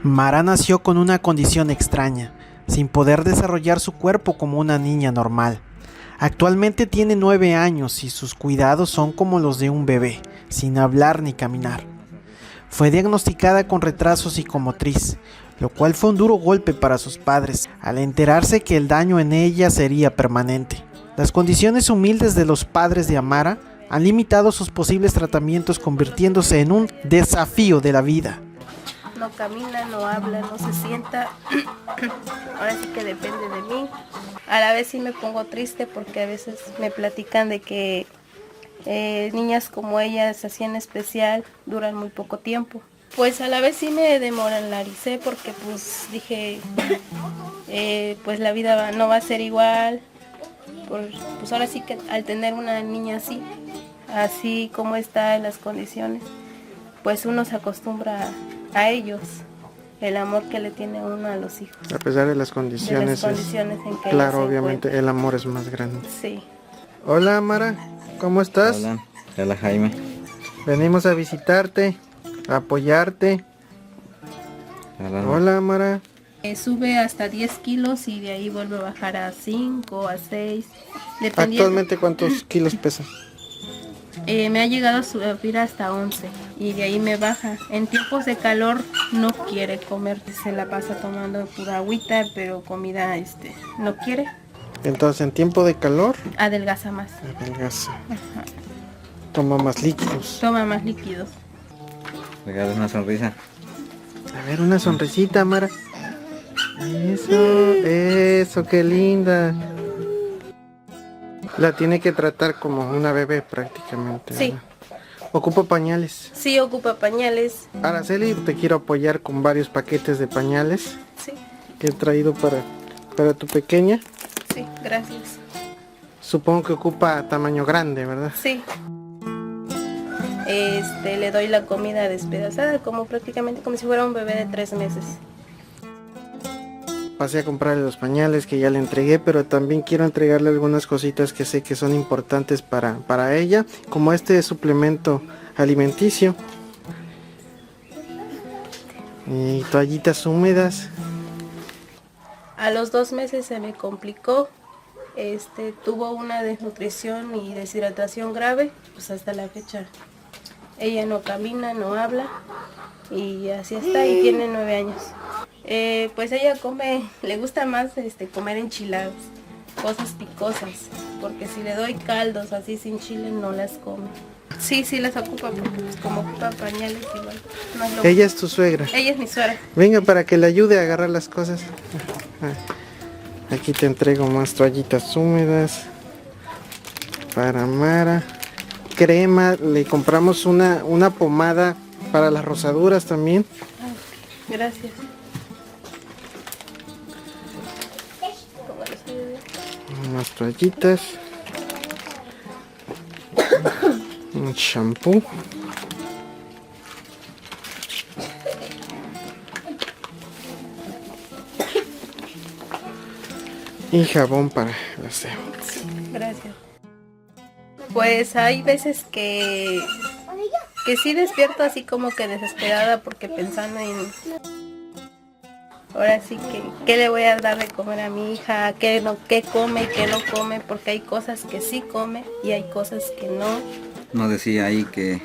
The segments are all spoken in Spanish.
Mara nació con una condición extraña, sin poder desarrollar su cuerpo como una niña normal. Actualmente tiene 9 años y sus cuidados son como los de un bebé, sin hablar ni caminar. Fue diagnosticada con retraso psicomotriz, lo cual fue un duro golpe para sus padres, al enterarse que el daño en ella sería permanente. Las condiciones humildes de los padres de Amara han limitado sus posibles tratamientos, convirtiéndose en un desafío de la vida. No camina, no habla, no se sienta. Ahora sí que depende de mí. A la vez sí me pongo triste porque a veces me platican de que niñas como ellas, así en especial, duran muy poco tiempo. Pues a la vez sí me demoralizacé porque pues dije, pues la vida no va a ser igual. Pues ahora sí que al tener una niña así como está en las condiciones, pues uno se acostumbra a ellos, el amor que le tiene uno a los hijos. A pesar de las condiciones, En que claro, obviamente el amor es más grande. Sí. Hola Mara, ¿cómo estás? Hola Jaime. Venimos a visitarte, a apoyarte. Hola Mara. Sube hasta 10 kilos y de ahí vuelve a bajar a 5, a 6. ¿Actualmente cuántos kilos pesa? Me ha llegado a subir hasta 11 y de ahí me baja. En tiempos de calor no quiere comer, se la pasa tomando pura agüita, pero comida no quiere. Entonces en tiempo de calor Adelgaza más. adelgaza. Ajá. Toma más líquidos. Toma más líquidos. Regálame una sonrisa. A ver, una sonrisita, Mara. Eso, qué linda. La tiene que tratar como una bebé prácticamente. Sí. ¿Verdad? ¿Ocupa pañales? Sí, ocupa pañales. Araceli, te quiero apoyar con varios paquetes de pañales Sí, que he traído para tu pequeña. sí, gracias. Supongo que ocupa tamaño grande, ¿verdad? Sí. Le doy la comida despedazada, prácticamente como si fuera un bebé de 3 meses. Pasé a comprarle los pañales que ya le entregué, pero también quiero entregarle algunas cositas que sé que son importantes para ella, como este suplemento alimenticio. Y toallitas húmedas. A los 2 meses se me complicó. Tuvo una desnutrición y deshidratación grave, pues hasta la fecha. Ella no camina, no habla y así está y tiene 9 años. Pues ella le gusta más comer enchiladas, cosas picosas, porque si le doy caldos así sin chile no las come. Sí, las ocupa porque pues, como ocupa pañales igual. No es Ella es tu suegra. Ella es mi suegra. Venga para que le ayude a agarrar las cosas. Aquí te entrego más toallitas húmedas para Mara. Crema, le compramos una pomada para las rosaduras también. Gracias. Unas toallitas. Un shampoo. Y jabón para el aseo. Gracias. Pues hay veces que sí despierto así como que desesperada porque pensando en ahora sí que qué le voy a dar de comer a mi hija, qué come y qué no come, porque hay cosas que sí come y hay cosas que no. No decía ahí que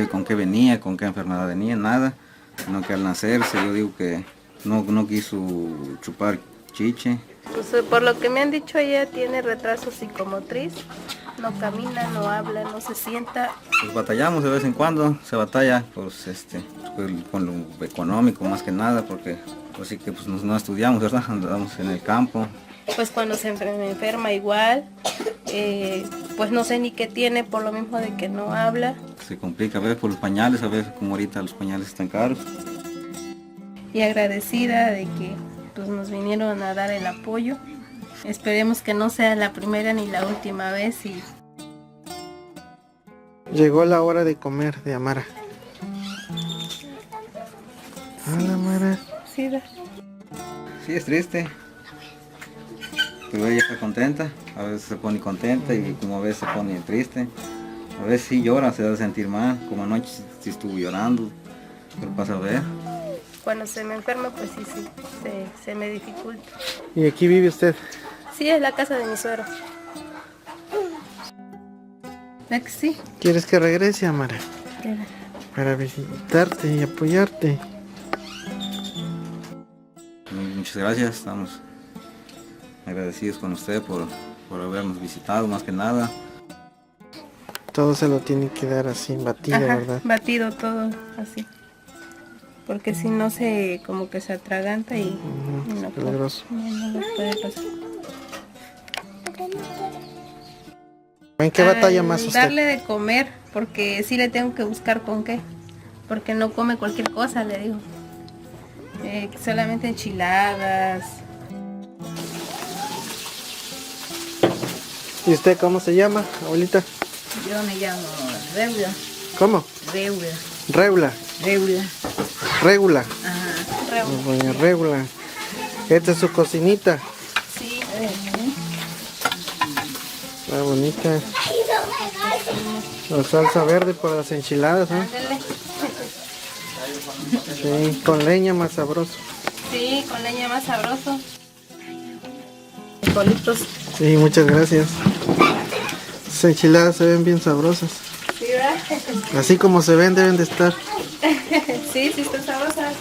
con qué venía, con qué enfermedad venía, nada, sino que al nacerse yo digo que no quiso chupar chiche. Pues por lo que me han dicho, ella tiene retraso psicomotriz, no camina, no habla, no se sienta. Pues batallamos de vez en cuando, se batalla pues, con lo económico más que nada, porque así que pues no estudiamos, ¿verdad? Andamos en el campo. Pues cuando se enferma igual, pues no sé ni qué tiene por lo mismo de que no habla. Se complica a veces por los pañales, a veces como ahorita los pañales están caros. Y agradecida de que pues, nos vinieron a dar el apoyo. Esperemos que no sea la primera ni la última vez. Llegó la hora de comer de Amara. Hola Amara. Sí, Sí, es triste. Pero ella está contenta, a veces se pone contenta y como a veces se pone triste. A veces sí llora, se da a sentir mal, como anoche sí estuvo llorando, pero pasa a ver. cuando se me enferma, pues sí, se me dificulta. ¿Y aquí vive usted? Sí, es la casa de mi suegro. ¿Verdad que sí? ¿Quieres que regrese, Amara? Mira. Para visitarte y apoyarte. Muchas gracias, estamos agradecidos con usted por habernos visitado más que nada. Todo se lo tiene que dar así, batido, Ajá, ¿verdad? batido todo así. Porque si no como que se atraganta y no, peligroso. no le puede pasar. ¿En qué batalla más usted? Darle de comer, porque sí le tengo que buscar con qué. Porque no come cualquier cosa, le digo. Solamente enchiladas. ¿Y usted cómo se llama, abuelita? Yo me llamo Reula. ¿Cómo? Reula. Regula. Reula. Regula. Ajá. Doña Regula. Esta es su cocinita. Sí, Está bonita. La salsa verde para las enchiladas, ¿eh? ándale. Sí, con leña más sabroso. Sí, con leña más sabroso. Frijolitos. Sí, muchas gracias. Las enchiladas se ven bien sabrosas. Sí, ¿verdad? Así como se ven, deben de estar. Sí, están sabrosas.